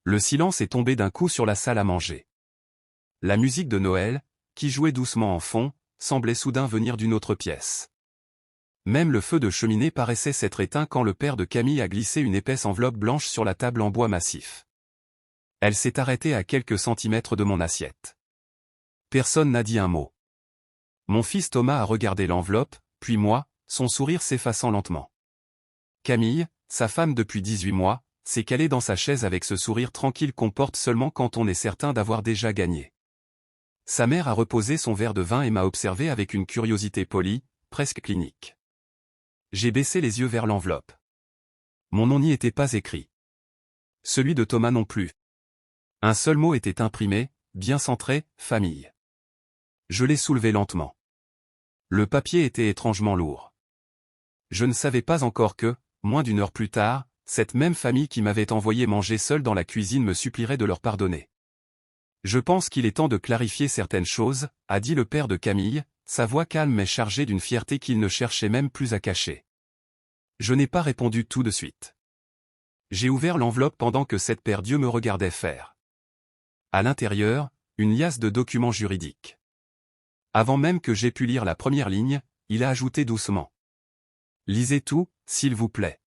Le silence est tombé d'un coup sur la salle à manger. La musique de Noël, qui jouait doucement en fond, semblait soudain venir d'une autre pièce. Même le feu de cheminée paraissait s'être éteint quand le père de Camille a glissé une épaisse enveloppe blanche sur la table en bois massif. Elle s'est arrêtée à quelques centimètres de mon assiette. Personne n'a dit un mot. Mon fils Thomas a regardé l'enveloppe, puis moi, son sourire s'effaçant lentement. Camille, sa femme depuis 18 mois, s'est calée dans sa chaise avec ce sourire tranquille qu'on porte seulement quand on est certain d'avoir déjà gagné. Sa mère a reposé son verre de vin et m'a observé avec une curiosité polie, presque clinique. J'ai baissé les yeux vers l'enveloppe. Mon nom n'y était pas écrit. Celui de Thomas non plus. Un seul mot était imprimé, bien centré, famille. Je l'ai soulevé lentement. Le papier était étrangement lourd. Je ne savais pas encore que, moins d'une heure plus tard, cette même famille qui m'avait envoyé manger seul dans la cuisine me supplierait de leur pardonner. Je pense qu'il est temps de clarifier certaines choses, a dit le père de Camille, sa voix calme mais chargée d'une fierté qu'il ne cherchait même plus à cacher. Je n'ai pas répondu tout de suite. J'ai ouvert l'enveloppe pendant que cette paire d'yeux me regardait faire. À l'intérieur, une liasse de documents juridiques. Avant même que j'aie pu lire la première ligne, il a ajouté doucement. Lisez tout, s'il vous plaît.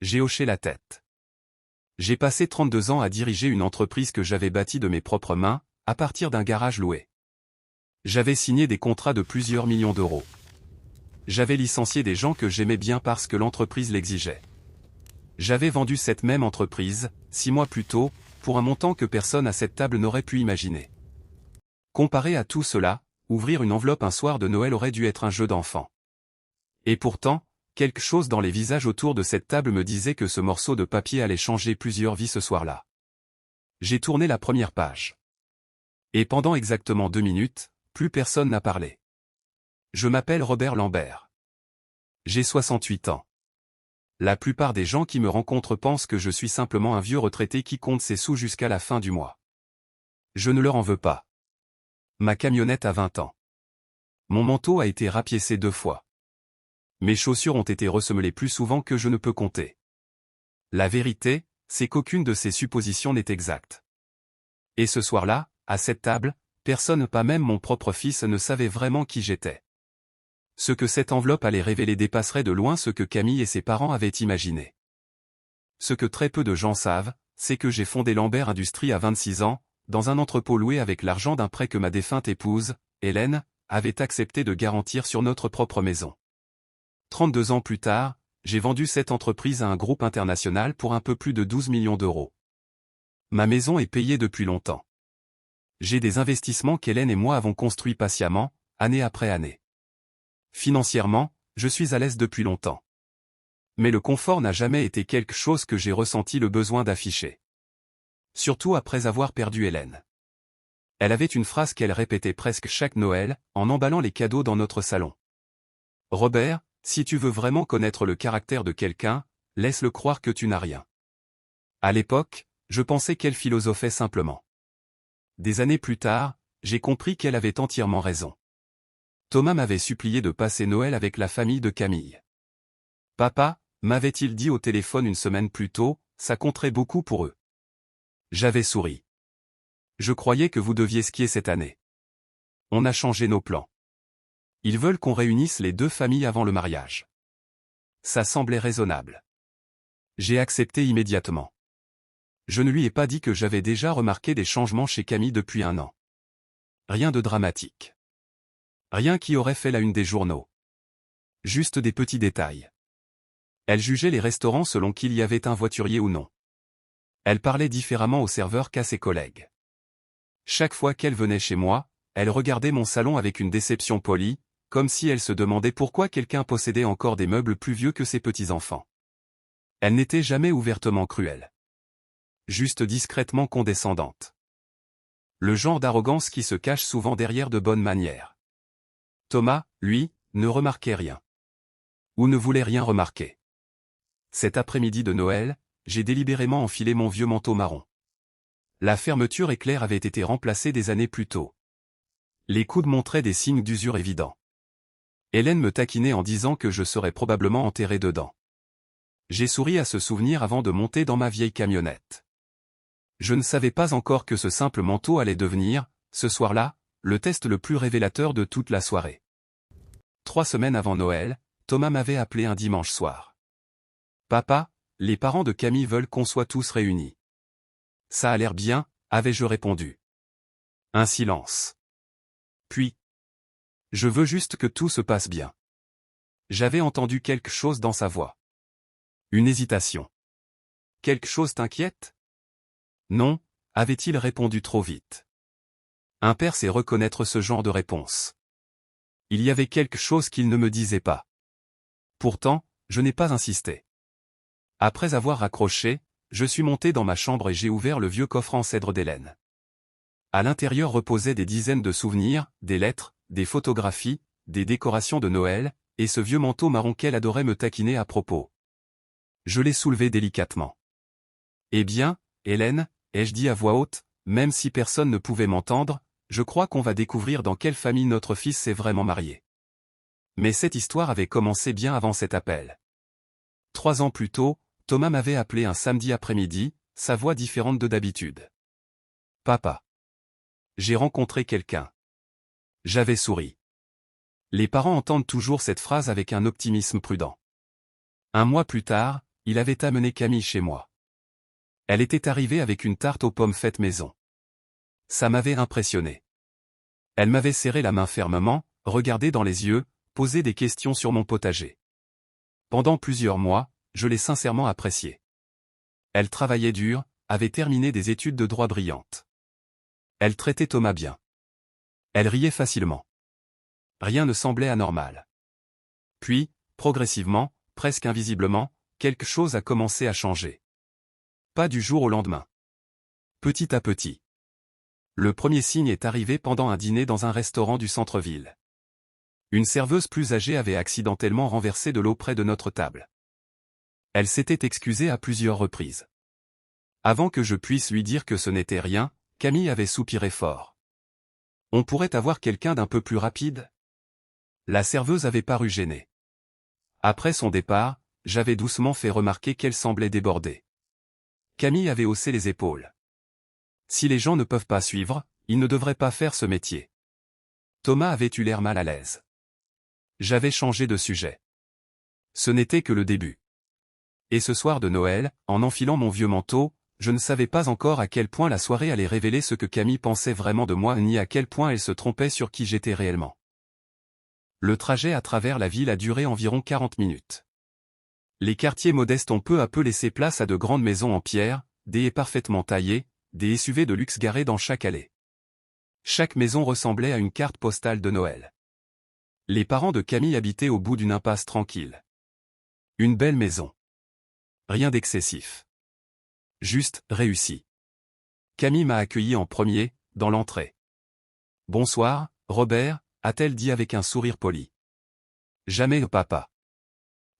J'ai hoché la tête. J'ai passé 32 ans à diriger une entreprise que j'avais bâtie de mes propres mains, à partir d'un garage loué. J'avais signé des contrats de plusieurs millions d'euros. J'avais licencié des gens que j'aimais bien parce que l'entreprise l'exigeait. J'avais vendu cette même entreprise, 6 mois plus tôt, pour un montant que personne à cette table n'aurait pu imaginer. Comparé à tout cela, ouvrir une enveloppe un soir de Noël aurait dû être un jeu d'enfant. Et pourtant, quelque chose dans les visages autour de cette table me disait que ce morceau de papier allait changer plusieurs vies ce soir-là. J'ai tourné la première page. Et pendant exactement 2 minutes, plus personne n'a parlé. Je m'appelle Robert Lambert. J'ai 68 ans. La plupart des gens qui me rencontrent pensent que je suis simplement un vieux retraité qui compte ses sous jusqu'à la fin du mois. Je ne leur en veux pas. Ma camionnette a 20 ans. Mon manteau a été rapiécé 2 fois. Mes chaussures ont été ressemelées plus souvent que je ne peux compter. La vérité, c'est qu'aucune de ces suppositions n'est exacte. Et ce soir-là, à cette table, personne, pas même mon propre fils, ne savait vraiment qui j'étais. Ce que cette enveloppe allait révéler dépasserait de loin ce que Camille et ses parents avaient imaginé. Ce que très peu de gens savent, c'est que j'ai fondé Lambert Industries à 26 ans, dans un entrepôt loué avec l'argent d'un prêt que ma défunte épouse, Hélène, avait accepté de garantir sur notre propre maison. 32 ans plus tard, j'ai vendu cette entreprise à un groupe international pour un peu plus de 12 millions d'euros. Ma maison est payée depuis longtemps. J'ai des investissements qu'Hélène et moi avons construits patiemment, année après année. Financièrement, je suis à l'aise depuis longtemps. Mais le confort n'a jamais été quelque chose que j'ai ressenti le besoin d'afficher. Surtout après avoir perdu Hélène. Elle avait une phrase qu'elle répétait presque chaque Noël, en emballant les cadeaux dans notre salon. Robert, si tu veux vraiment connaître le caractère de quelqu'un, laisse-le croire que tu n'as rien. À l'époque, je pensais qu'elle philosophait simplement. Des années plus tard, j'ai compris qu'elle avait entièrement raison. Thomas m'avait supplié de passer Noël avec la famille de Camille. Papa, m'avait-il dit au téléphone une semaine plus tôt, ça compterait beaucoup pour eux. J'avais souri. Je croyais que vous deviez skier cette année. On a changé nos plans. Ils veulent qu'on réunisse les 2 familles avant le mariage. Ça semblait raisonnable. J'ai accepté immédiatement. Je ne lui ai pas dit que j'avais déjà remarqué des changements chez Camille depuis 1 an. Rien de dramatique. Rien qui aurait fait la une des journaux. Juste des petits détails. Elle jugeait les restaurants selon qu'il y avait un voiturier ou non. Elle parlait différemment au serveur qu'à ses collègues. Chaque fois qu'elle venait chez moi, elle regardait mon salon avec une déception polie, comme si elle se demandait pourquoi quelqu'un possédait encore des meubles plus vieux que ses petits-enfants. Elle n'était jamais ouvertement cruelle. Juste discrètement condescendante. Le genre d'arrogance qui se cache souvent derrière de bonnes manières. Thomas, lui, ne remarquait rien. Ou ne voulait rien remarquer. Cet après-midi de Noël, j'ai délibérément enfilé mon vieux manteau marron. La fermeture éclair avait été remplacée des années plus tôt. Les coudes montraient des signes d'usure évidents. Hélène me taquinait en disant que je serais probablement enterré dedans. J'ai souri à ce souvenir avant de monter dans ma vieille camionnette. Je ne savais pas encore que ce simple manteau allait devenir, ce soir-là, le test le plus révélateur de toute la soirée. 3 semaines avant Noël, Thomas m'avait appelé un dimanche soir. « Papa, les parents de Camille veulent qu'on soit tous réunis. » « Ça a l'air bien, » avais-je répondu. Un silence. Puis, « Je veux juste que tout se passe bien. » J'avais entendu quelque chose dans sa voix. Une hésitation. « Quelque chose t'inquiète ? » Non, avait-il répondu trop vite. Un père sait reconnaître ce genre de réponse. Il y avait quelque chose qu'il ne me disait pas. Pourtant, je n'ai pas insisté. Après avoir raccroché, je suis monté dans ma chambre et j'ai ouvert le vieux coffre en cèdre d'Hélène. À l'intérieur reposaient des dizaines de souvenirs, des lettres, des photographies, des décorations de Noël, et ce vieux manteau marron qu'elle adorait me taquiner à propos. Je l'ai soulevé délicatement. « Eh bien, Hélène, » ai-je dit à voix haute, même si personne ne pouvait m'entendre, je crois qu'on va découvrir dans quelle famille notre fils s'est vraiment marié. Mais cette histoire avait commencé bien avant cet appel. 3 ans plus tôt, Thomas m'avait appelé un samedi après-midi, sa voix différente de d'habitude. « Papa. J'ai rencontré quelqu'un. » J'avais souri. Les parents entendent toujours cette phrase avec un optimisme prudent. 1 mois plus tard, il avait amené Camille chez moi. Elle était arrivée avec une tarte aux pommes faite maison. Ça m'avait impressionné. Elle m'avait serré la main fermement, regardé dans les yeux, posé des questions sur mon potager. Pendant plusieurs mois, je l'ai sincèrement appréciée. Elle travaillait dur, avait terminé des études de droit brillantes. Elle traitait Thomas bien. Elle riait facilement. Rien ne semblait anormal. Puis, progressivement, presque invisiblement, quelque chose a commencé à changer. Pas du jour au lendemain. Petit à petit. Le premier signe est arrivé pendant un dîner dans un restaurant du centre-ville. Une serveuse plus âgée avait accidentellement renversé de l'eau près de notre table. Elle s'était excusée à plusieurs reprises. Avant que je puisse lui dire que ce n'était rien, Camille avait soupiré fort. « On pourrait avoir quelqu'un d'un peu plus rapide ?» La serveuse avait paru gênée. Après son départ, j'avais doucement fait remarquer qu'elle semblait débordée. Camille avait haussé les épaules. Si les gens ne peuvent pas suivre, ils ne devraient pas faire ce métier. Thomas avait eu l'air mal à l'aise. J'avais changé de sujet. Ce n'était que le début. Et ce soir de Noël, en enfilant mon vieux manteau, je ne savais pas encore à quel point la soirée allait révéler ce que Camille pensait vraiment de moi ni à quel point elle se trompait sur qui j'étais réellement. Le trajet à travers la ville a duré environ 40 minutes. Les quartiers modestes ont peu à peu laissé place à de grandes maisons en pierre, des haies parfaitement taillées, des SUV de luxe garés dans chaque allée. Chaque maison ressemblait à une carte postale de Noël. Les parents de Camille habitaient au bout d'une impasse tranquille. Une belle maison. Rien d'excessif. Juste, réussi. Camille m'a accueilli en premier, dans l'entrée. « Bonsoir, Robert », a-t-elle dit avec un sourire poli. Jamais le papa.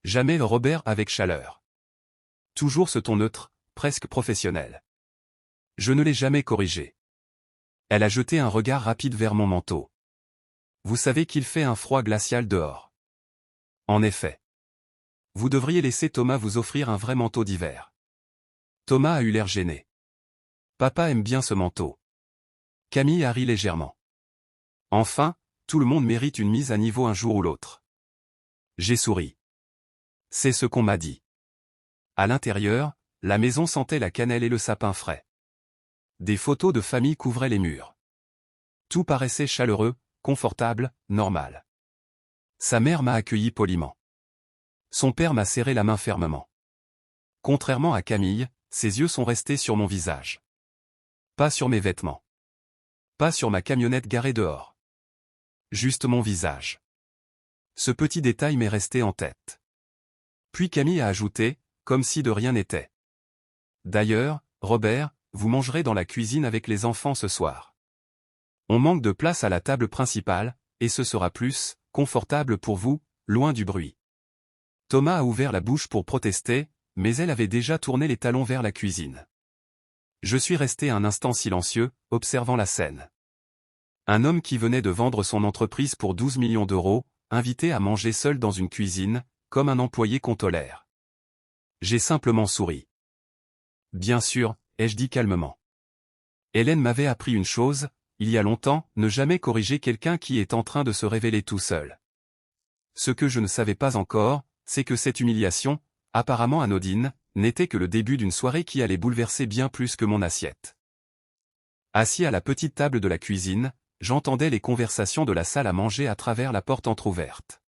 Jamais le Robert avec chaleur. Toujours ce ton neutre, presque professionnel. Je ne l'ai jamais corrigé. Elle a jeté un regard rapide vers mon manteau. Vous savez qu'il fait un froid glacial dehors. En effet. Vous devriez laisser Thomas vous offrir un vrai manteau d'hiver. Thomas a eu l'air gêné. Papa aime bien ce manteau. Camille a ri légèrement. Enfin, tout le monde mérite une mise à niveau un jour ou l'autre. J'ai souri. C'est ce qu'on m'a dit. À l'intérieur, la maison sentait la cannelle et le sapin frais. Des photos de famille couvraient les murs. Tout paraissait chaleureux, confortable, normal. Sa mère m'a accueilli poliment. Son père m'a serré la main fermement. Contrairement à Camille, ses yeux sont restés sur mon visage. Pas sur mes vêtements. Pas sur ma camionnette garée dehors. Juste mon visage. Ce petit détail m'est resté en tête. Puis Camille a ajouté, comme si de rien n'était. D'ailleurs, Robert, vous mangerez dans la cuisine avec les enfants ce soir. On manque de place à la table principale, et ce sera plus confortable pour vous, loin du bruit. Thomas a ouvert la bouche pour protester, mais elle avait déjà tourné les talons vers la cuisine. Je suis resté un instant silencieux, observant la scène. Un homme qui venait de vendre son entreprise pour 12 millions d'euros, invité à manger seul dans une cuisine, comme un employé qu'on tolère. J'ai simplement souri. Bien sûr, ai-je dit calmement. Hélène m'avait appris une chose, il y a longtemps, ne jamais corriger quelqu'un qui est en train de se révéler tout seul. Ce que je ne savais pas encore, c'est que cette humiliation, apparemment anodine, n'était que le début d'une soirée qui allait bouleverser bien plus que mon assiette. Assis à la petite table de la cuisine, j'entendais les conversations de la salle à manger à travers la porte entr'ouverte.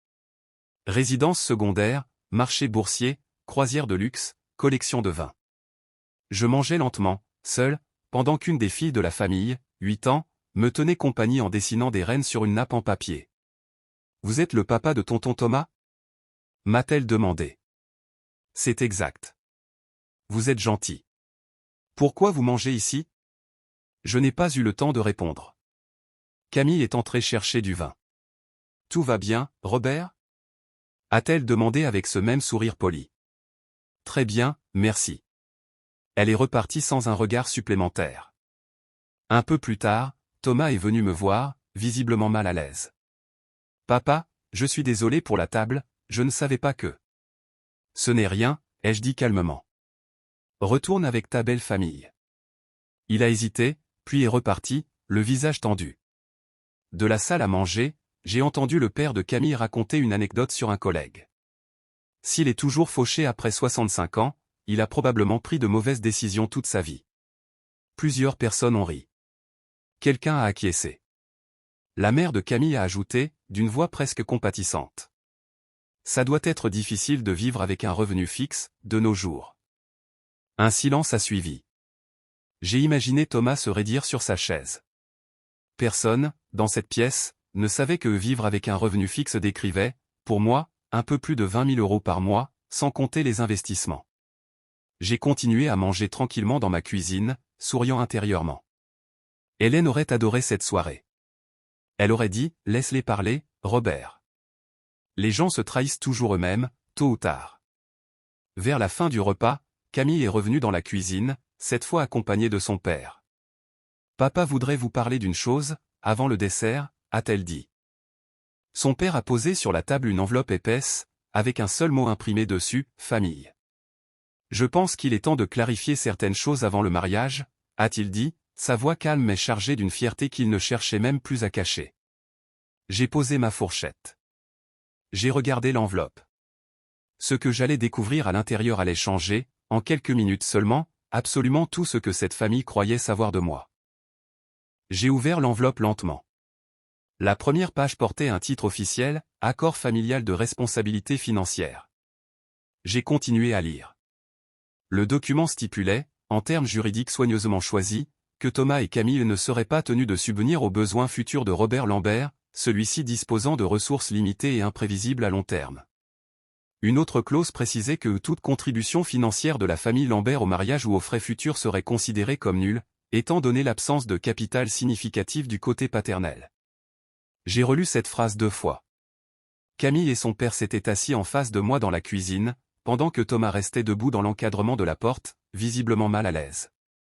Résidence secondaire, marché boursier, croisière de luxe, collection de vins. Je mangeais lentement, seul, pendant qu'une des filles de la famille, 8 ans, me tenait compagnie en dessinant des rennes sur une nappe en papier. « Vous êtes le papa de tonton Thomas » m'a-t-elle demandé. « C'est exact. Vous êtes gentil. Pourquoi vous mangez ici » Je n'ai pas eu le temps de répondre. Camille est entrée chercher du vin. « Tout va bien, Robert » a-t-elle demandé avec ce même sourire poli. « Très bien, merci. » Elle est repartie sans un regard supplémentaire. Un peu plus tard, Thomas est venu me voir, visiblement mal à l'aise. « Papa, je suis désolé pour la table, je ne savais pas que... » « Ce n'est rien, ai-je dit calmement. Retourne avec ta belle famille. » Il a hésité, puis est reparti, le visage tendu. De la salle à manger, j'ai entendu le père de Camille raconter une anecdote sur un collègue. S'il est toujours fauché après 65 ans, il a probablement pris de mauvaises décisions toute sa vie. Plusieurs personnes ont ri. Quelqu'un a acquiescé. La mère de Camille a ajouté, d'une voix presque compatissante. Ça doit être difficile de vivre avec un revenu fixe, de nos jours. Un silence a suivi. J'ai imaginé Thomas se raidir sur sa chaise. Personne, dans cette pièce, ne savait que vivre avec un revenu fixe décrivait, pour moi, un peu plus de 20 000 € par mois, sans compter les investissements. J'ai continué à manger tranquillement dans ma cuisine, souriant intérieurement. Hélène aurait adoré cette soirée. Elle aurait dit, laisse-les parler, Robert. Les gens se trahissent toujours eux-mêmes, tôt ou tard. Vers la fin du repas, Camille est revenue dans la cuisine, cette fois accompagnée de son père. « Papa voudrait vous parler d'une chose, avant le dessert » a-t-elle dit. Son père a posé sur la table une enveloppe épaisse, avec un seul mot imprimé dessus, « famille ». Je pense qu'il est temps de clarifier certaines choses avant le mariage, a-t-il dit, sa voix calme mais chargée d'une fierté qu'il ne cherchait même plus à cacher. J'ai posé ma fourchette. J'ai regardé l'enveloppe. Ce que j'allais découvrir à l'intérieur allait changer, en quelques minutes seulement, absolument tout ce que cette famille croyait savoir de moi. J'ai ouvert l'enveloppe lentement. La première page portait un titre officiel, « Accord familial de responsabilité financière ». J'ai continué à lire. Le document stipulait, en termes juridiques soigneusement choisis, que Thomas et Camille ne seraient pas tenus de subvenir aux besoins futurs de Robert Lambert, celui-ci disposant de ressources limitées et imprévisibles à long terme. Une autre clause précisait que toute contribution financière de la famille Lambert au mariage ou aux frais futurs serait considérée comme nulle, étant donné l'absence de capital significatif du côté paternel. J'ai relu cette phrase 2 fois. Camille et son père s'étaient assis en face de moi dans la cuisine, pendant que Thomas restait debout dans l'encadrement de la porte, visiblement mal à l'aise.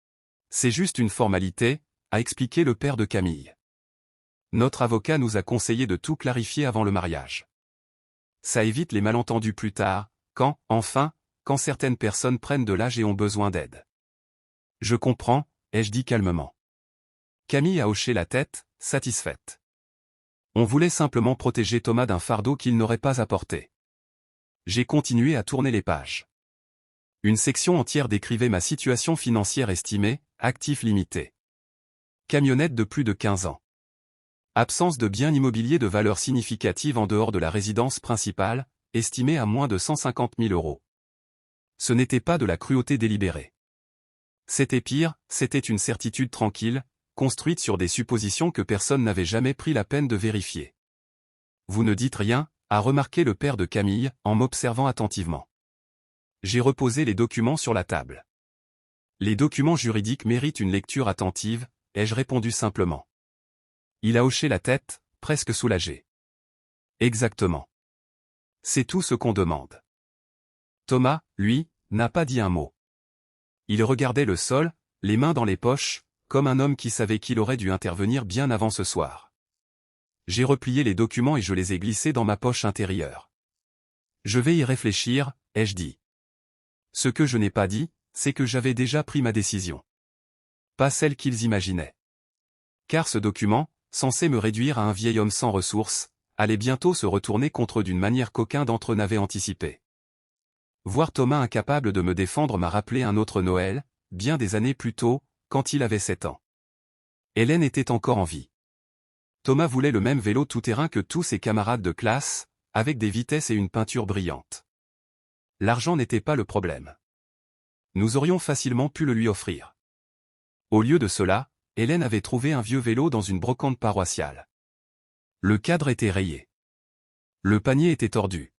« C'est juste une formalité », a expliqué le père de Camille. Notre avocat nous a conseillé de tout clarifier avant le mariage. Ça évite les malentendus plus tard, enfin, quand certaines personnes prennent de l'âge et ont besoin d'aide. Je comprends, ai-je dit calmement. Camille a hoché la tête, satisfaite. On voulait simplement protéger Thomas d'un fardeau qu'il n'aurait pas à porter. J'ai continué à tourner les pages. Une section entière décrivait ma situation financière estimée, actifs limités. Camionnette de plus de 15 ans. Absence de biens immobiliers de valeur significative en dehors de la résidence principale, estimée à moins de 150 000 €. Ce n'était pas de la cruauté délibérée. C'était pire, c'était une certitude tranquille, construite sur des suppositions que personne n'avait jamais pris la peine de vérifier. « Vous ne dites rien » a remarqué le père de Camille, en m'observant attentivement. J'ai reposé les documents sur la table. Les documents juridiques méritent une lecture attentive, ai-je répondu simplement. Il a hoché la tête, presque soulagé. Exactement. C'est tout ce qu'on demande. Thomas, lui, n'a pas dit un mot. Il regardait le sol, les mains dans les poches, comme un homme qui savait qu'il aurait dû intervenir bien avant ce soir. J'ai replié les documents et je les ai glissés dans ma poche intérieure. Je vais y réfléchir, ai-je dit. Ce que je n'ai pas dit, c'est que j'avais déjà pris ma décision. Pas celle qu'ils imaginaient. Car ce document, censé me réduire à un vieil homme sans ressources, allait bientôt se retourner contre eux d'une manière qu'aucun d'entre eux n'avait anticipée. Voir Thomas incapable de me défendre m'a rappelé un autre Noël, bien des années plus tôt, quand il avait 7 ans. Hélène était encore en vie. Thomas voulait le même vélo tout-terrain que tous ses camarades de classe, avec des vitesses et une peinture brillante. L'argent n'était pas le problème. Nous aurions facilement pu le lui offrir. Au lieu de cela, Hélène avait trouvé un vieux vélo dans une brocante paroissiale. Le cadre était rayé. Le panier était tordu.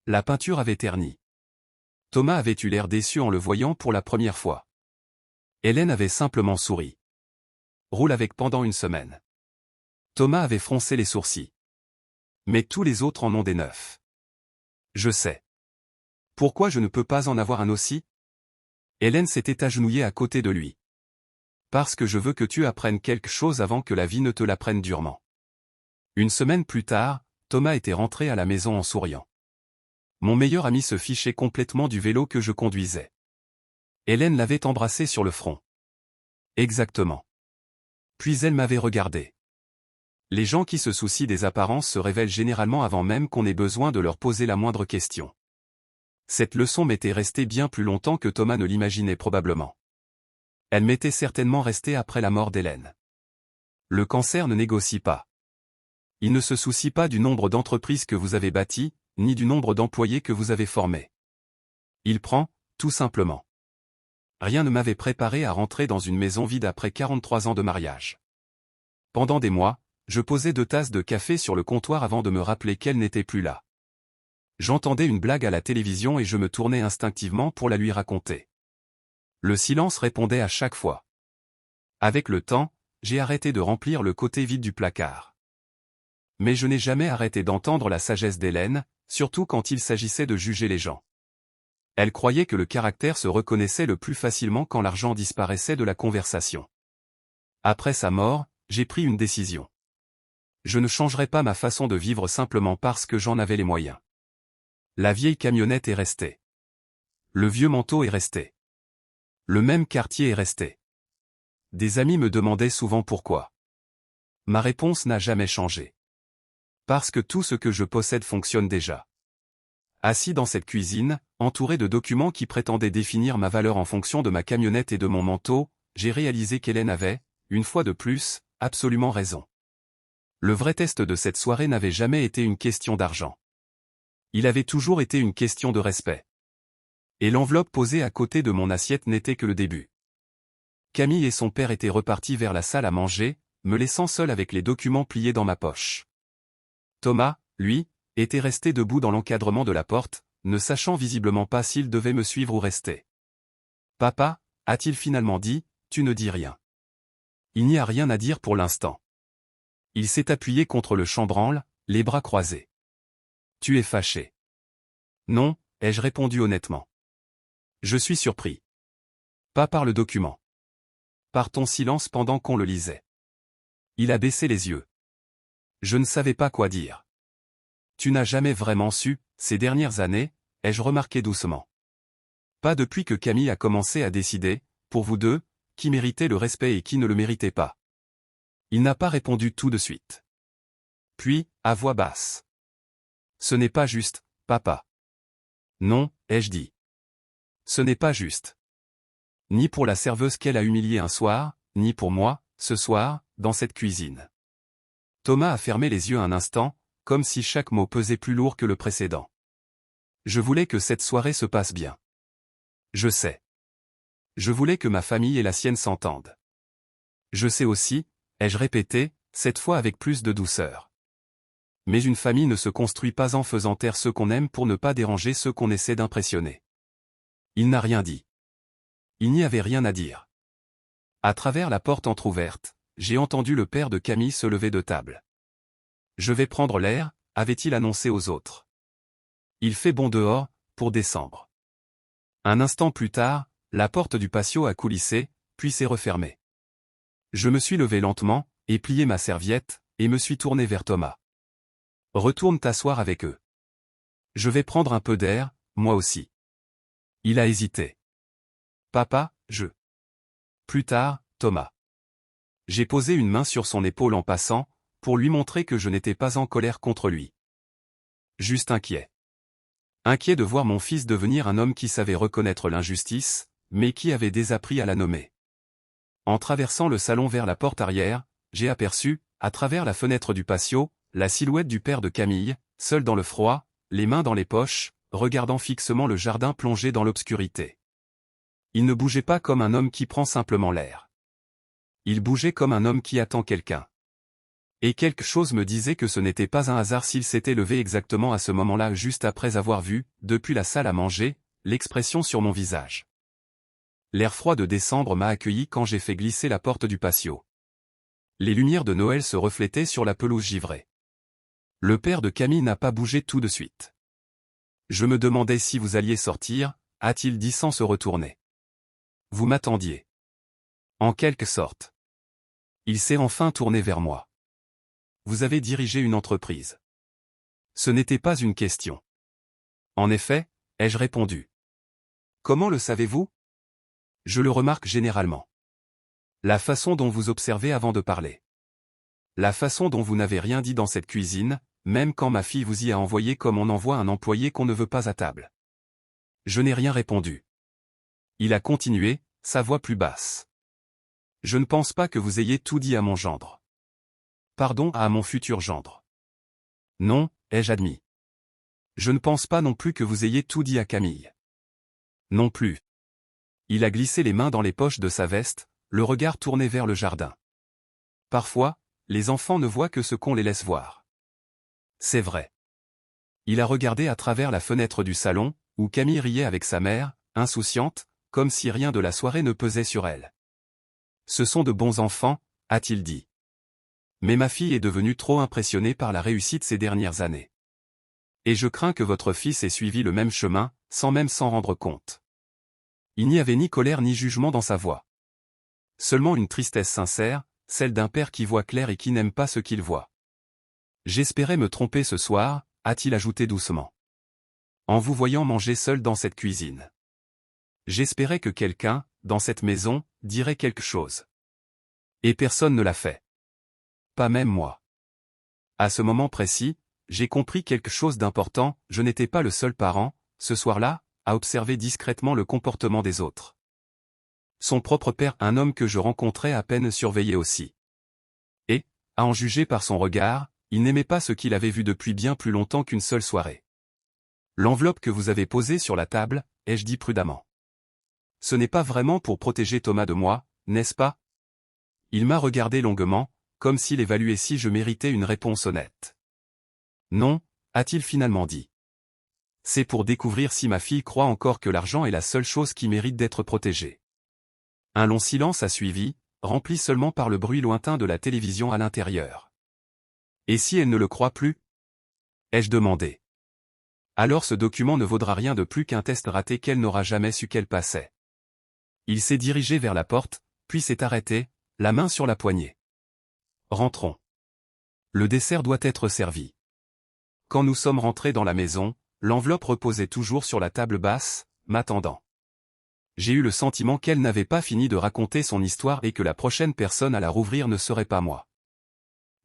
La peinture avait terni. Thomas avait eu l'air déçu en le voyant pour la première fois. Hélène avait simplement souri. Roule avec pendant une semaine. Thomas avait froncé les sourcils. Mais tous les autres en ont des neufs. Je sais. Pourquoi je ne peux pas en avoir un aussi? Hélène s'était agenouillée à côté de lui. Parce que je veux que tu apprennes quelque chose avant que la vie ne te l'apprenne durement. Une semaine plus tard, Thomas était rentré à la maison en souriant. Mon meilleur ami se fichait complètement du vélo que je conduisais. Hélène l'avait embrassé sur le front. Exactement. Puis elle m'avait regardé. Les gens qui se soucient des apparences se révèlent généralement avant même qu'on ait besoin de leur poser la moindre question. Cette leçon m'était restée bien plus longtemps que Thomas ne l'imaginait probablement. Elle m'était certainement restée après la mort d'Hélène. Le cancer ne négocie pas. Il ne se soucie pas du nombre d'entreprises que vous avez bâties, ni du nombre d'employés que vous avez formés. Il prend, tout simplement. Rien ne m'avait préparé à rentrer dans une maison vide après 43 ans de mariage. Pendant des mois, je posais 2 tasses de café sur le comptoir avant de me rappeler qu'elle n'était plus là. J'entendais une blague à la télévision et je me tournais instinctivement pour la lui raconter. Le silence répondait à chaque fois. Avec le temps, j'ai arrêté de remplir le côté vide du placard. Mais je n'ai jamais arrêté d'entendre la sagesse d'Hélène, surtout quand il s'agissait de juger les gens. Elle croyait que le caractère se reconnaissait le plus facilement quand l'argent disparaissait de la conversation. Après sa mort, j'ai pris une décision. Je ne changerai pas ma façon de vivre simplement parce que j'en avais les moyens. La vieille camionnette est restée. Le vieux manteau est resté. Le même quartier est resté. Des amis me demandaient souvent pourquoi. Ma réponse n'a jamais changé. Parce que tout ce que je possède fonctionne déjà. Assis dans cette cuisine, entouré de documents qui prétendaient définir ma valeur en fonction de ma camionnette et de mon manteau, j'ai réalisé qu'Hélène avait, une fois de plus, absolument raison. Le vrai test de cette soirée n'avait jamais été une question d'argent. Il avait toujours été une question de respect. Et l'enveloppe posée à côté de mon assiette n'était que le début. Camille et son père étaient repartis vers la salle à manger, me laissant seul avec les documents pliés dans ma poche. Thomas, lui, était resté debout dans l'encadrement de la porte, ne sachant visiblement pas s'il devait me suivre ou rester. « Papa » a-t-il finalement dit, « tu ne dis rien. » Il n'y a rien à dire pour l'instant. Il s'est appuyé contre le chambranle, les bras croisés. « Tu es fâché. »« Non » ai-je répondu honnêtement. « Je suis surpris. » Pas par le document. Par ton silence pendant qu'on le lisait. Il a baissé les yeux. Je ne savais pas quoi dire. Tu n'as jamais vraiment su, ces dernières années, ai-je remarqué doucement. Pas depuis que Camille a commencé à décider, pour vous deux, qui méritait le respect et qui ne le méritait pas. Il n'a pas répondu tout de suite. Puis, à voix basse. Ce n'est pas juste, papa. Non, ai-je dit. Ce n'est pas juste. Ni pour la serveuse qu'elle a humiliée un soir, ni pour moi, ce soir, dans cette cuisine. Thomas a fermé les yeux un instant, comme si chaque mot pesait plus lourd que le précédent. Je voulais que cette soirée se passe bien. Je sais. Je voulais que ma famille et la sienne s'entendent. Je sais aussi, ai-je répété, cette fois avec plus de douceur. Mais une famille ne se construit pas en faisant taire ceux qu'on aime pour ne pas déranger ceux qu'on essaie d'impressionner. Il n'a rien dit. Il n'y avait rien à dire. À travers la porte entr'ouverte, j'ai entendu le père de Camille se lever de table. Je vais prendre l'air, avait-il annoncé aux autres. Il fait bon dehors, pour décembre. Un instant plus tard, la porte du patio a coulissé, puis s'est refermée. Je me suis levé lentement, ai plié ma serviette, et me suis tourné vers Thomas. Retourne t'asseoir avec eux. Je vais prendre un peu d'air, moi aussi. Il a hésité. Papa, je. Plus tard, Thomas. J'ai posé une main sur son épaule en passant, pour lui montrer que je n'étais pas en colère contre lui. Juste inquiet. Inquiet de voir mon fils devenir un homme qui savait reconnaître l'injustice, mais qui avait désappris à la nommer. En traversant le salon vers la porte arrière, j'ai aperçu, à travers la fenêtre du patio, la silhouette du père de Camille, seul dans le froid, les mains dans les poches, regardant fixement le jardin plongé dans l'obscurité. Il ne bougeait pas comme un homme qui prend simplement l'air. Il bougeait comme un homme qui attend quelqu'un. Et quelque chose me disait que ce n'était pas un hasard s'il s'était levé exactement à ce moment-là juste après avoir vu, depuis la salle à manger, l'expression sur mon visage. L'air froid de décembre m'a accueilli quand j'ai fait glisser la porte du patio. Les lumières de Noël se reflétaient sur la pelouse givrée. Le père de Camille n'a pas bougé tout de suite. Je me demandais si vous alliez sortir, a-t-il dit sans se retourner. Vous m'attendiez. En quelque sorte. Il s'est enfin tourné vers moi. Vous avez dirigé une entreprise. Ce n'était pas une question. En effet, ai-je répondu. Comment le savez-vous? Je le remarque généralement. La façon dont vous observez avant de parler. La façon dont vous n'avez rien dit dans cette cuisine, même quand ma fille vous y a envoyé comme on envoie un employé qu'on ne veut pas à table. Je n'ai rien répondu. Il a continué, sa voix plus basse. Je ne pense pas que vous ayez tout dit à mon gendre. Pardon à mon futur gendre. Non, ai-je admis. Je ne pense pas non plus que vous ayez tout dit à Camille. Non plus. Il a glissé les mains dans les poches de sa veste, le regard tourné vers le jardin. Parfois, les enfants ne voient que ce qu'on les laisse voir. C'est vrai. Il a regardé à travers la fenêtre du salon, où Camille riait avec sa mère, insouciante, comme si rien de la soirée ne pesait sur elle. Ce sont de bons enfants, a-t-il dit. Mais ma fille est devenue trop impressionnée par la réussite ces dernières années. Et je crains que votre fils ait suivi le même chemin, sans même s'en rendre compte. Il n'y avait ni colère ni jugement dans sa voix. Seulement une tristesse sincère, celle d'un père qui voit clair et qui n'aime pas ce qu'il voit. J'espérais me tromper ce soir, a-t-il ajouté doucement. En vous voyant manger seul dans cette cuisine. J'espérais que quelqu'un, dans cette maison, dirait quelque chose. Et personne ne l'a fait. Pas même moi. À ce moment précis, j'ai compris quelque chose d'important, je n'étais pas le seul parent, ce soir-là, à observer discrètement le comportement des autres. Son propre père, un homme que je rencontrais à peine, surveillait aussi. Et, à en juger par son regard, il n'aimait pas ce qu'il avait vu depuis bien plus longtemps qu'une seule soirée. L'enveloppe que vous avez posée sur la table, ai-je dit prudemment. Ce n'est pas vraiment pour protéger Thomas de moi, n'est-ce pas? Il m'a regardé longuement, comme s'il évaluait si je méritais une réponse honnête. Non, a-t-il finalement dit. C'est pour découvrir si ma fille croit encore que l'argent est la seule chose qui mérite d'être protégée. Un long silence a suivi, rempli seulement par le bruit lointain de la télévision à l'intérieur. Et si elle ne le croit plus? Ai-je demandé. Alors ce document ne vaudra rien de plus qu'un test raté qu'elle n'aura jamais su qu'elle passait. Il s'est dirigé vers la porte, puis s'est arrêté, la main sur la poignée. Rentrons. Le dessert doit être servi. Quand nous sommes rentrés dans la maison, l'enveloppe reposait toujours sur la table basse, m'attendant. J'ai eu le sentiment qu'elle n'avait pas fini de raconter son histoire et que la prochaine personne à la rouvrir ne serait pas moi.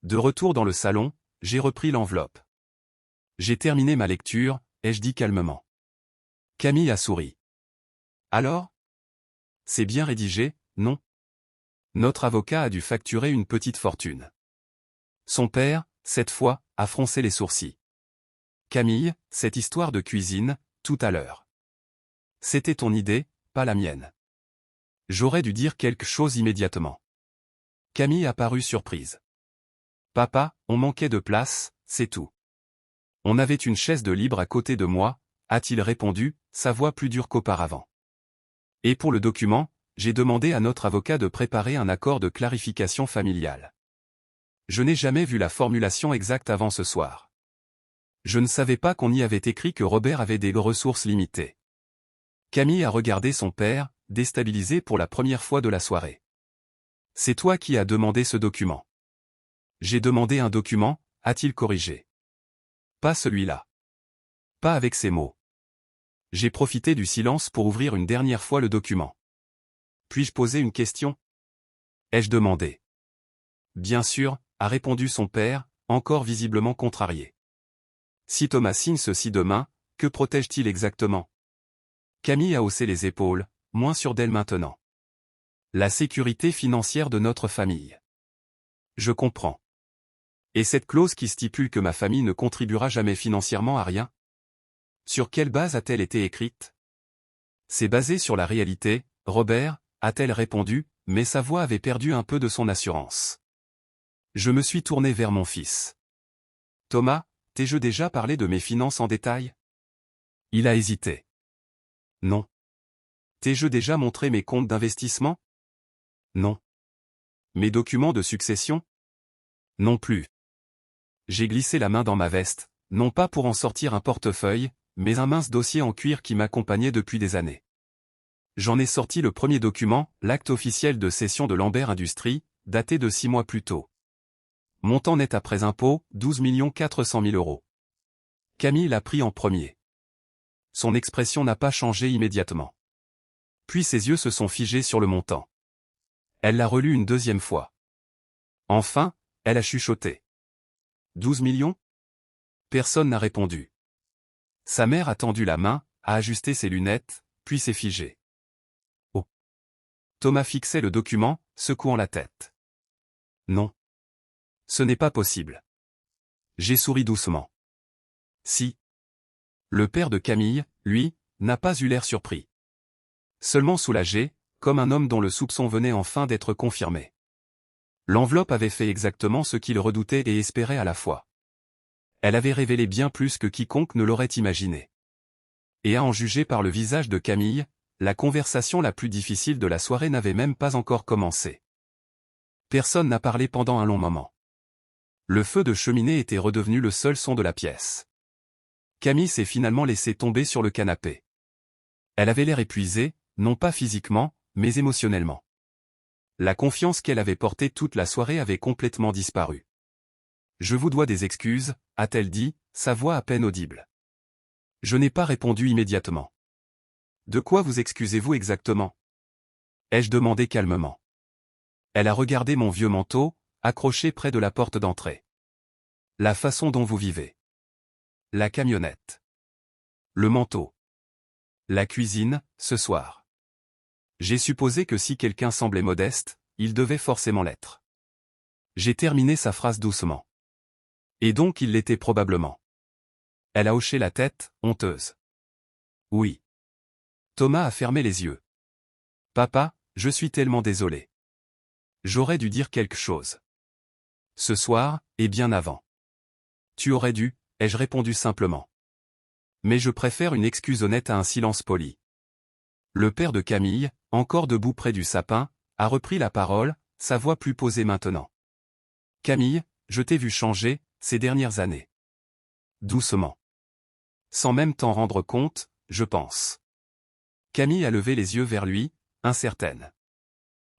De retour dans le salon, j'ai repris l'enveloppe. J'ai terminé ma lecture, ai-je dit calmement. Camille a souri. Alors? C'est bien rédigé, non? Notre avocat a dû facturer une petite fortune. Son père, cette fois, a froncé les sourcils. Camille, cette histoire de cuisine, tout à l'heure. C'était ton idée, pas la mienne. J'aurais dû dire quelque chose immédiatement. Camille a paru surprise. Papa, on manquait de place, c'est tout. On avait une chaise de libre à côté de moi, a-t-il répondu, sa voix plus dure qu'auparavant. Et pour le document, j'ai demandé à notre avocat de préparer un accord de clarification familiale. Je n'ai jamais vu la formulation exacte avant ce soir. Je ne savais pas qu'on y avait écrit que Robert avait des ressources limitées. Camille a regardé son père, déstabilisé pour la première fois de la soirée. C'est toi qui as demandé ce document. J'ai demandé un document, a-t-il corrigé. Pas celui-là. Pas avec ces mots. J'ai profité du silence pour ouvrir une dernière fois le document. Puis-je poser une question? ai-je demandé. Bien sûr, a répondu son père, encore visiblement contrarié. Si Thomas signe ceci demain, que protège-t-il exactement? Camille a haussé les épaules, moins sûre d'elle maintenant. La sécurité financière de notre famille. Je comprends. Et cette clause qui stipule que ma famille ne contribuera jamais financièrement à rien? Sur quelle base a-t-elle été écrite? C'est basé sur la réalité, Robert, a-t-elle répondu, mais sa voix avait perdu un peu de son assurance. Je me suis tourné vers mon fils. Thomas, t'ai-je déjà parlé de mes finances en détail? Il a hésité. Non. T'ai-je déjà montré mes comptes d'investissement? Non. Mes documents de succession? Non plus. J'ai glissé la main dans ma veste, non pas pour en sortir un portefeuille, mais un mince dossier en cuir qui m'accompagnait depuis des années. J'en ai sorti le premier document, l'acte officiel de cession de Lambert Industries, daté de 6 mois plus tôt. Montant net après impôt, 12 400 000 €. Camille l'a pris en premier. Son expression n'a pas changé immédiatement. Puis ses yeux se sont figés sur le montant. Elle l'a relu une deuxième fois. Enfin, elle a chuchoté. 12 millions? Personne n'a répondu. Sa mère a tendu la main, a ajusté ses lunettes, puis s'est figée. Oh. Thomas fixait le document, secouant la tête. Non. Ce n'est pas possible. J'ai souri doucement. Si. Le père de Camille, lui, n'a pas eu l'air surpris. Seulement soulagé, comme un homme dont le soupçon venait enfin d'être confirmé. L'enveloppe avait fait exactement ce qu'il redoutait et espérait à la fois. Elle avait révélé bien plus que quiconque ne l'aurait imaginé. Et à en juger par le visage de Camille, la conversation la plus difficile de la soirée n'avait même pas encore commencé. Personne n'a parlé pendant un long moment. Le feu de cheminée était redevenu le seul son de la pièce. Camille s'est finalement laissée tomber sur le canapé. Elle avait l'air épuisée, non pas physiquement, mais émotionnellement. La confiance qu'elle avait portée toute la soirée avait complètement disparu. Je vous dois des excuses, a-t-elle dit, sa voix à peine audible. Je n'ai pas répondu immédiatement. De quoi vous excusez-vous exactement? Ai-je demandé calmement. Elle a regardé mon vieux manteau, accroché près de la porte d'entrée. La façon dont vous vivez. La camionnette. Le manteau. La cuisine, ce soir. J'ai supposé que si quelqu'un semblait modeste, il devait forcément l'être. J'ai terminé sa phrase doucement. Et donc il l'était probablement. Elle a hoché la tête, honteuse. Oui. Thomas a fermé les yeux. Papa, je suis tellement désolé. J'aurais dû dire quelque chose. Ce soir, et bien avant. Tu aurais dû, ai-je répondu simplement. Mais je préfère une excuse honnête à un silence poli. Le père de Camille, encore debout près du sapin, a repris la parole, sa voix plus posée maintenant. Camille, je t'ai vu changer, ces dernières années. Doucement. Sans même t'en rendre compte, je pense. Camille a levé les yeux vers lui, incertaine.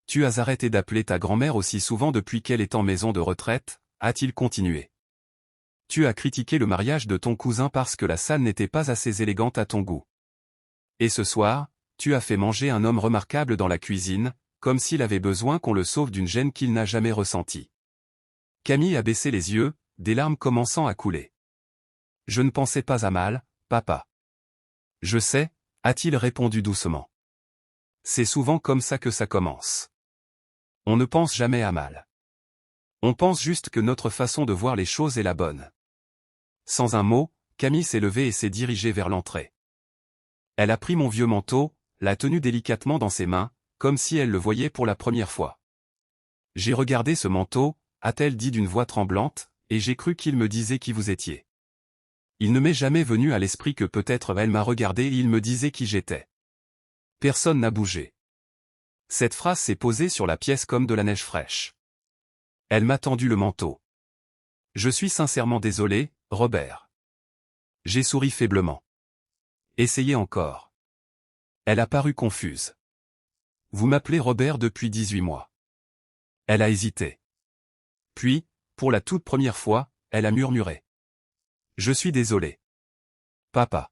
Tu as arrêté d'appeler ta grand-mère aussi souvent depuis qu'elle est en maison de retraite, a-t-il continué. Tu as critiqué le mariage de ton cousin parce que la salle n'était pas assez élégante à ton goût. Et ce soir, tu as fait manger un homme remarquable dans la cuisine, comme s'il avait besoin qu'on le sauve d'une gêne qu'il n'a jamais ressentie. Camille a baissé les yeux, des larmes commençant à couler. Je ne pensais pas à mal, papa. Je sais, a-t-il répondu doucement. C'est souvent comme ça que ça commence. On ne pense jamais à mal. On pense juste que notre façon de voir les choses est la bonne. Sans un mot, Camille s'est levée et s'est dirigée vers l'entrée. Elle a pris mon vieux manteau, l'a tenu délicatement dans ses mains, comme si elle le voyait pour la première fois. J'ai regardé ce manteau, a-t-elle dit d'une voix tremblante, et j'ai cru qu'il me disait qui vous étiez. Il ne m'est jamais venu à l'esprit que peut-être elle m'a regardé et il me disait qui j'étais. Personne n'a bougé. Cette phrase s'est posée sur la pièce comme de la neige fraîche. Elle m'a tendu le manteau. Je suis sincèrement désolé, Robert. J'ai souri faiblement. Essayez encore. Elle a paru confuse. Vous m'appelez Robert depuis 18 mois. Elle a hésité. Puis, pour la toute première fois, elle a murmuré. Je suis désolé. Papa.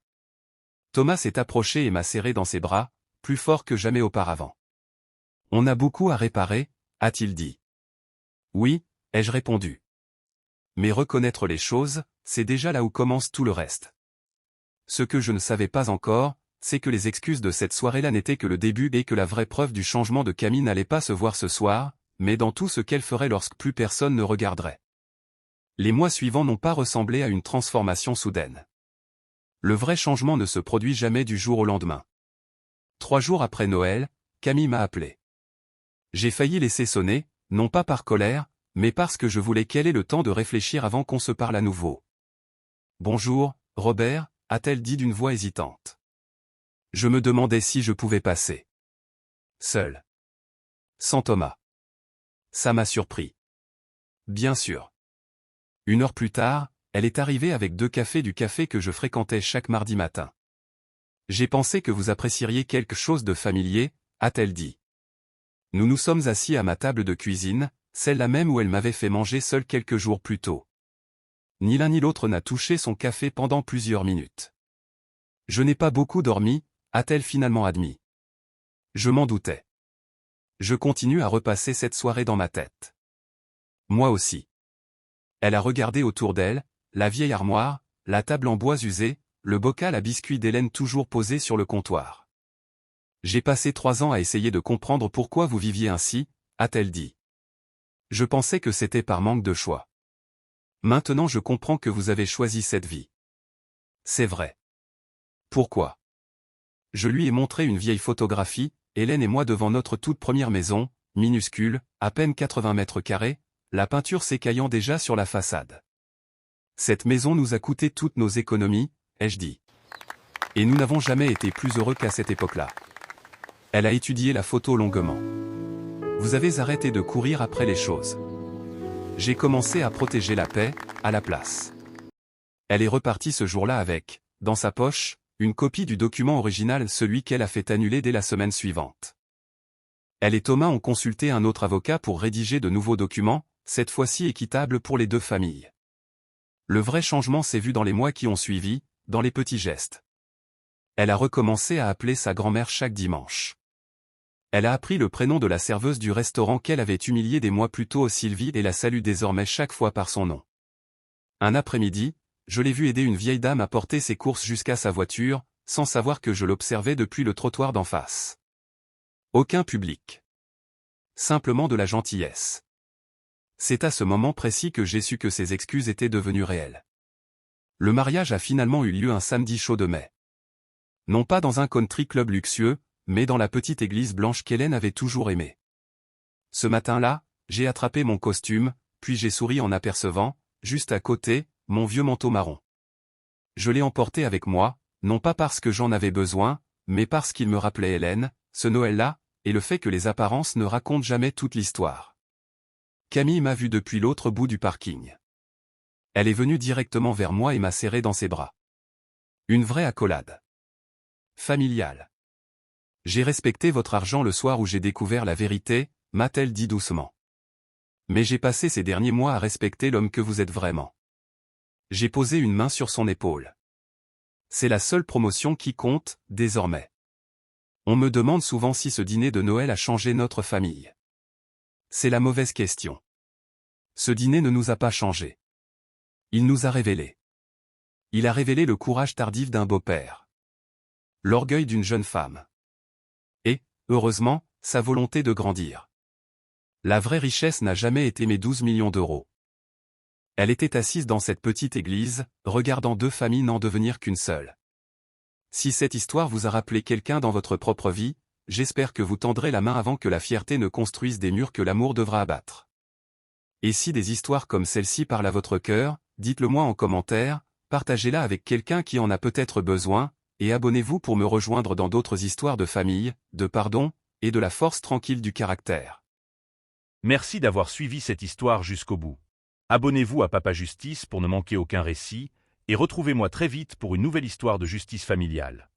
Thomas s'est approché et m'a serré dans ses bras, plus fort que jamais auparavant. On a beaucoup à réparer, a-t-il dit. Oui, ai-je répondu. Mais reconnaître les choses, c'est déjà là où commence tout le reste. Ce que je ne savais pas encore, c'est que les excuses de cette soirée-là n'étaient que le début et que la vraie preuve du changement de Camille n'allait pas se voir ce soir, mais dans tout ce qu'elle ferait lorsque plus personne ne regarderait. Les mois suivants n'ont pas ressemblé à une transformation soudaine. Le vrai changement ne se produit jamais du jour au lendemain. 3 jours après Noël, Camille m'a appelé. J'ai failli laisser sonner, non pas par colère, mais parce que je voulais qu'elle ait le temps de réfléchir avant qu'on se parle à nouveau. « Bonjour, Robert » a-t-elle dit d'une voix hésitante. Je me demandais si je pouvais passer. Seul. Sans Thomas. Ça m'a surpris. Bien sûr. 1 heure plus tard, elle est arrivée avec 2 cafés du café que je fréquentais chaque mardi matin. J'ai pensé que vous apprécieriez quelque chose de familier, a-t-elle dit. Nous nous sommes assis à ma table de cuisine, celle-là même où elle m'avait fait manger seule quelques jours plus tôt. Ni l'un ni l'autre n'a touché son café pendant plusieurs minutes. Je n'ai pas beaucoup dormi, a-t-elle finalement admis. Je m'en doutais. Je continue à repasser cette soirée dans ma tête. Moi aussi. Elle a regardé autour d'elle, la vieille armoire, la table en bois usé, le bocal à biscuits d'Hélène toujours posé sur le comptoir. J'ai passé 3 ans à essayer de comprendre pourquoi vous viviez ainsi, a-t-elle dit. Je pensais que c'était par manque de choix. Maintenant je comprends que vous avez choisi cette vie. C'est vrai. Pourquoi? Je lui ai montré une vieille photographie, Hélène et moi devant notre toute première maison, minuscule, à peine 80 mètres carrés, la peinture s'écaillant déjà sur la façade. Cette maison nous a coûté toutes nos économies, ai-je dit. Et nous n'avons jamais été plus heureux qu'à cette époque-là. Elle a étudié la photo longuement. Vous avez arrêté de courir après les choses. J'ai commencé à protéger la paix, à la place. Elle est repartie ce jour-là avec, dans sa poche, une copie du document original, celui qu'elle a fait annuler dès la semaine suivante. Elle et Thomas ont consulté un autre avocat pour rédiger de nouveaux documents, cette fois-ci équitables pour les 2 familles. Le vrai changement s'est vu dans les mois qui ont suivi, dans les petits gestes. Elle a recommencé à appeler sa grand-mère chaque dimanche. Elle a appris le prénom de la serveuse du restaurant qu'elle avait humilié des mois plus tôt, Sylvie, et la salue désormais chaque fois par son nom. Un après-midi, je l'ai vue aider une vieille dame à porter ses courses jusqu'à sa voiture, sans savoir que je l'observais depuis le trottoir d'en face. Aucun public. Simplement de la gentillesse. C'est à ce moment précis que j'ai su que ses excuses étaient devenues réelles. Le mariage a finalement eu lieu un samedi chaud de mai. Non pas dans un country club luxueux, mais dans la petite église blanche qu'Hélène avait toujours aimée. Ce matin-là, j'ai attrapé mon costume, puis j'ai souri en apercevant, juste à côté, mon vieux manteau marron. Je l'ai emporté avec moi, non pas parce que j'en avais besoin, mais parce qu'il me rappelait Hélène, ce Noël-là, et le fait que les apparences ne racontent jamais toute l'histoire. Camille m'a vu depuis l'autre bout du parking. Elle est venue directement vers moi et m'a serré dans ses bras. Une vraie accolade. Familiale. J'ai respecté votre argent le soir où j'ai découvert la vérité, m'a-t-elle dit doucement. Mais j'ai passé ces derniers mois à respecter l'homme que vous êtes vraiment. J'ai posé une main sur son épaule. C'est la seule promotion qui compte, désormais. On me demande souvent si ce dîner de Noël a changé notre famille. C'est la mauvaise question. Ce dîner ne nous a pas changé. Il nous a révélé. Il a révélé le courage tardif d'un beau-père. L'orgueil d'une jeune femme. Et, heureusement, sa volonté de grandir. La vraie richesse n'a jamais été mes 12 millions d'euros. Elle était assise dans cette petite église, regardant 2 familles n'en devenir qu'une seule. Si cette histoire vous a rappelé quelqu'un dans votre propre vie, j'espère que vous tendrez la main avant que la fierté ne construise des murs que l'amour devra abattre. Et si des histoires comme celle-ci parlent à votre cœur, dites-le moi en commentaire, partagez-la avec quelqu'un qui en a peut-être besoin, et abonnez-vous pour me rejoindre dans d'autres histoires de famille, de pardon, et de la force tranquille du caractère. Merci d'avoir suivi cette histoire jusqu'au bout. Abonnez-vous à Papa Justice pour ne manquer aucun récit, et retrouvez-moi très vite pour une nouvelle histoire de justice familiale.